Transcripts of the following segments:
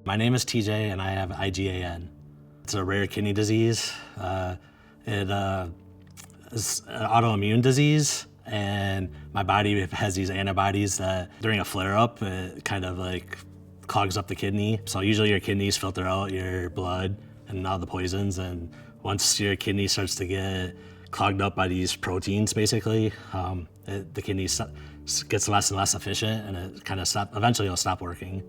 My name is TJ and I have IgAN. It's a rare kidney disease. It is an autoimmune disease, and my body has these antibodies that during a flare-up, it kind of like clogs up the kidney. So usually your kidneys filter out your blood and all the poisons, and once your kidney starts to get clogged up by these proteins, basically, the kidney gets less and less efficient, and it kind of eventually it'll stop working.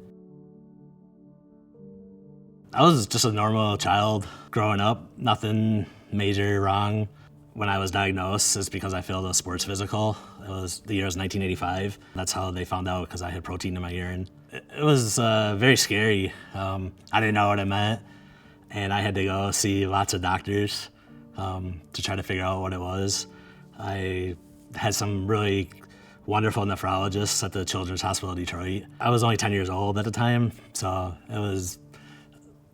I was just a normal child growing up, nothing major wrong. When I was diagnosed, it's because I failed a sports physical. The year was 1985. That's how they found out, because I had protein in my urine. It was very scary. I didn't know what it meant, and I had to go see lots of doctors to try to figure out what it was. I had some really wonderful nephrologists at the Children's Hospital of Detroit. I was only 10 years old at the time, so it was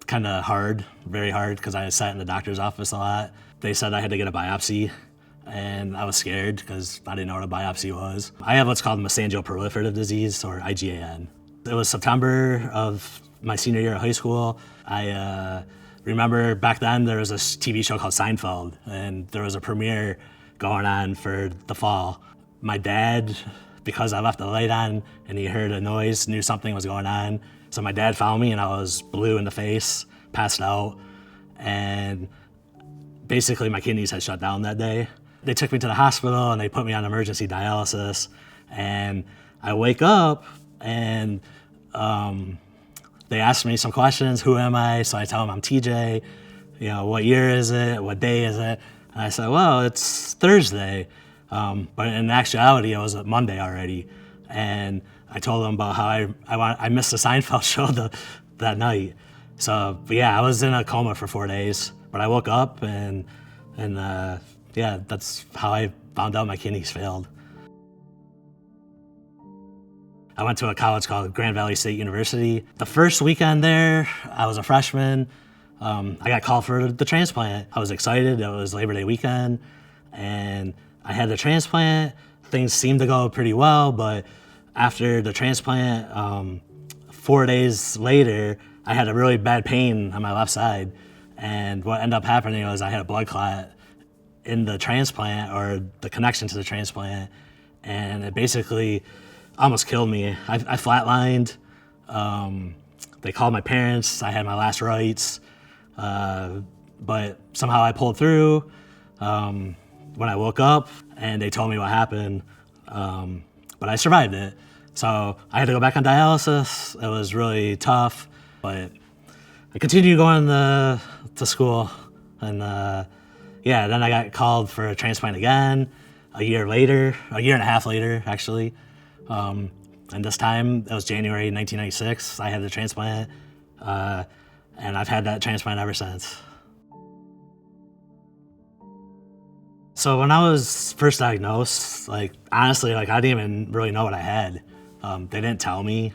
kind of hard, very hard, because I sat in the doctor's office a lot. They said I had to get a biopsy, and I was scared because I didn't know what a biopsy was. I have what's called mesangial-proliferative disease, or IgAN. It was September of my senior year of high school. I remember back then there was a TV show called Seinfeld, and there was a premiere going on for the fall. My dad, because I left the light on and he heard a noise, knew something was going on. So my dad found me and I was blue in the face, passed out, and basically my kidneys had shut down that day. They took me to the hospital and they put me on emergency dialysis, and I wake up and they asked me some questions. Who am I? So I tell them I'm TJ. What year is it? What day is it? And I said, well, it's Thursday. But in actuality, it was a Monday already. And I told them about how I missed the Seinfeld show that night. So, but yeah, I was in a coma for 4 days, but I woke up and yeah, that's how I found out my kidneys failed. I went to a college called Grand Valley State University. The first weekend there, I was a freshman. I got called for the transplant. I was excited. It was Labor Day weekend, and I had the transplant. Things seemed to go pretty well, but after the transplant, 4 days later, I had a really bad pain on my left side. And what ended up happening was I had a blood clot in the transplant, or the connection to the transplant, and it basically almost killed me. I flatlined. They called my parents. I had my last rites, but somehow I pulled through. When I woke up and they told me what happened, but I survived it. So I had to go back on dialysis. It was really tough, but I continued going to school, and yeah, then I got called for a transplant again a year and a half later, actually. And this time, it was January 1996, I had the transplant, and I've had that transplant ever since. So when I was first diagnosed, honestly, I didn't even really know what I had. They didn't tell me.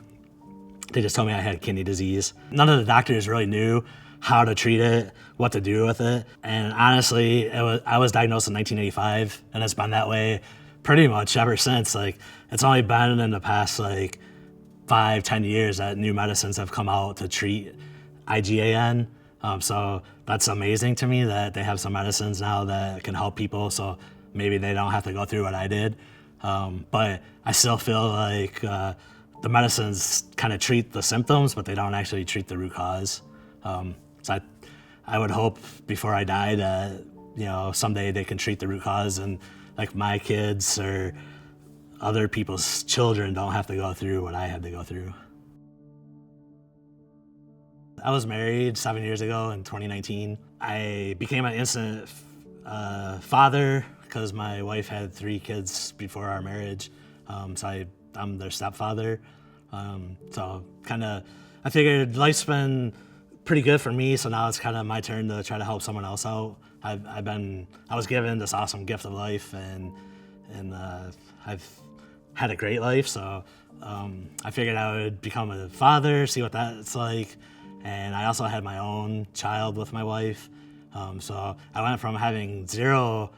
They just told me I had kidney disease. None of the doctors really knew how to treat it, what to do with it. And honestly, I was diagnosed in 1985, and it's been that way pretty much ever since. It's only been in the past 5-10 years that new medicines have come out to treat IgAN. So that's amazing to me that they have some medicines now that can help people, so maybe they don't have to go through what I did. But I still feel like the medicines kind of treat the symptoms, but they don't actually treat the root cause. So I would hope before I die that someday they can treat the root cause, and my kids or other people's children don't have to go through what I had to go through. I was married 7 years ago in 2019. I became an instant father because my wife had 3 kids before our marriage. So I'm their stepfather. So I figured life's been pretty good for me, so now it's kind of my turn to try to help someone else out. I was given this awesome gift of life, and I've had a great life, so I figured I would become a father, see what that's like. And I also had my own child with my wife. So I went from having 0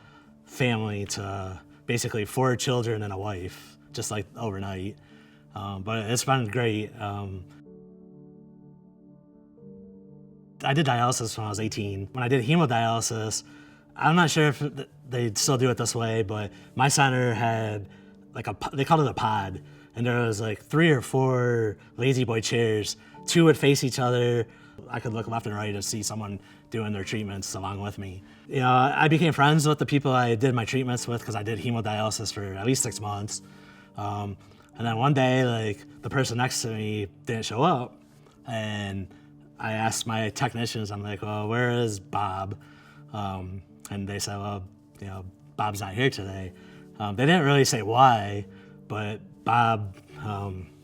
family to basically 4 children and a wife, just overnight. But it's been great. I did dialysis when I was 18. When I did hemodialysis, I'm not sure if they still do it this way, but my center had like they called it a pod, and there was like 3 or 4 lazy boy chairs. 2 would face each other. I could look left and right to see someone doing their treatments along with me. You know, I became friends with the people I did my treatments with because I did hemodialysis for at least 6 months. And then one day, like, the person next to me didn't show up, and I asked my technicians, I'm like, well, where is Bob? And they said, well, you know, Bob's not here today. They didn't really say why, but Bob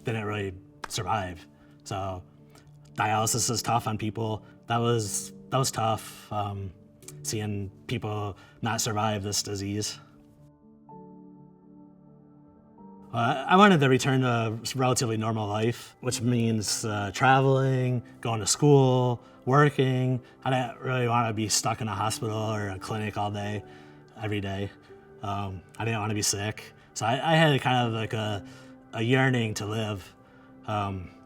didn't really survive. So dialysis is tough on people. That was tough, seeing people not survive this disease. I wanted to return to a relatively normal life, which means traveling, going to school, working. I didn't really want to be stuck in a hospital or a clinic all day, every day. I didn't want to be sick. So I had kind of like a yearning to live.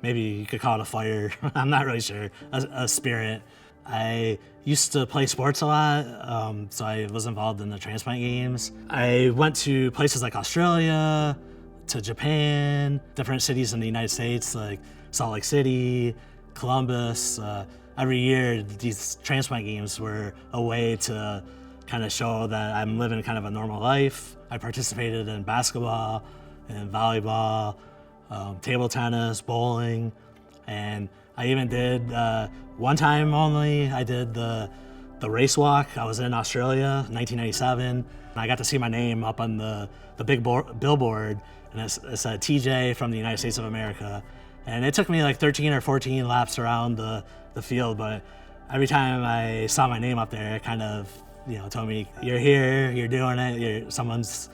Maybe you could call it a fire. I'm not really sure. A spirit. I used to play sports a lot, so I was involved in the transplant games. I went to places like Australia, to Japan, different cities in the United States like Salt Lake City, Columbus. Every year, these transplant games were a way to kind of show that I'm living kind of a normal life. I participated in basketball and volleyball, table tennis, bowling, and I even did, one time only, I did the race walk. I was in Australia, 1997, and I got to see my name up on the big billboard, and it said TJ from the United States of America. And it took me like 13 or 14 laps around the field, but every time I saw my name up there, it kind of, you know, told me, you're here, you're doing it, someone's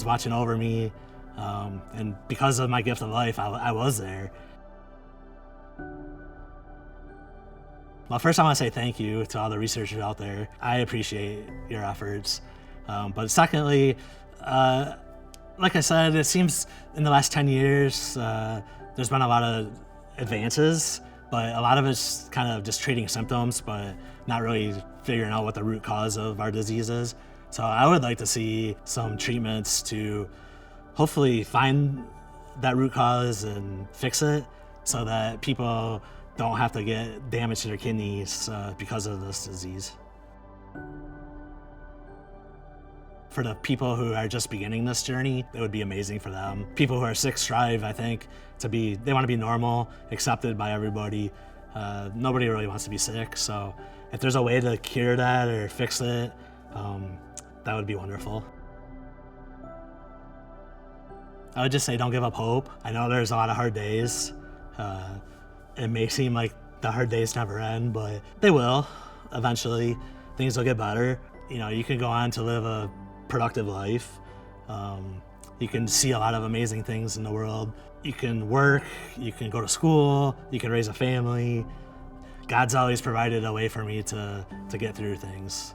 watching over me. And because of my gift of life, I was there. Well, first I want to say thank you to all the researchers out there. I appreciate your efforts. But secondly, like I said, it seems in the last 10 years, there's been a lot of advances, but a lot of it's kind of just treating symptoms, but not really figuring out what the root cause of our disease is. So I would like to see some treatments to hopefully find that root cause and fix it so that people don't have to get damage to their kidneys because of this disease. For the people who are just beginning this journey, it would be amazing for them. People who are sick strive, I think, they want to be normal, accepted by everybody. Nobody really wants to be sick, so if there's a way to cure that or fix it, that would be wonderful. I would just say don't give up hope. I know there's a lot of hard days. It may seem like the hard days never end, but they will eventually. Things will get better. You know, you can go on to live a productive life. You can see a lot of amazing things in the world. You can work, you can go to school, you can raise a family. God's always provided a way for me to get through things.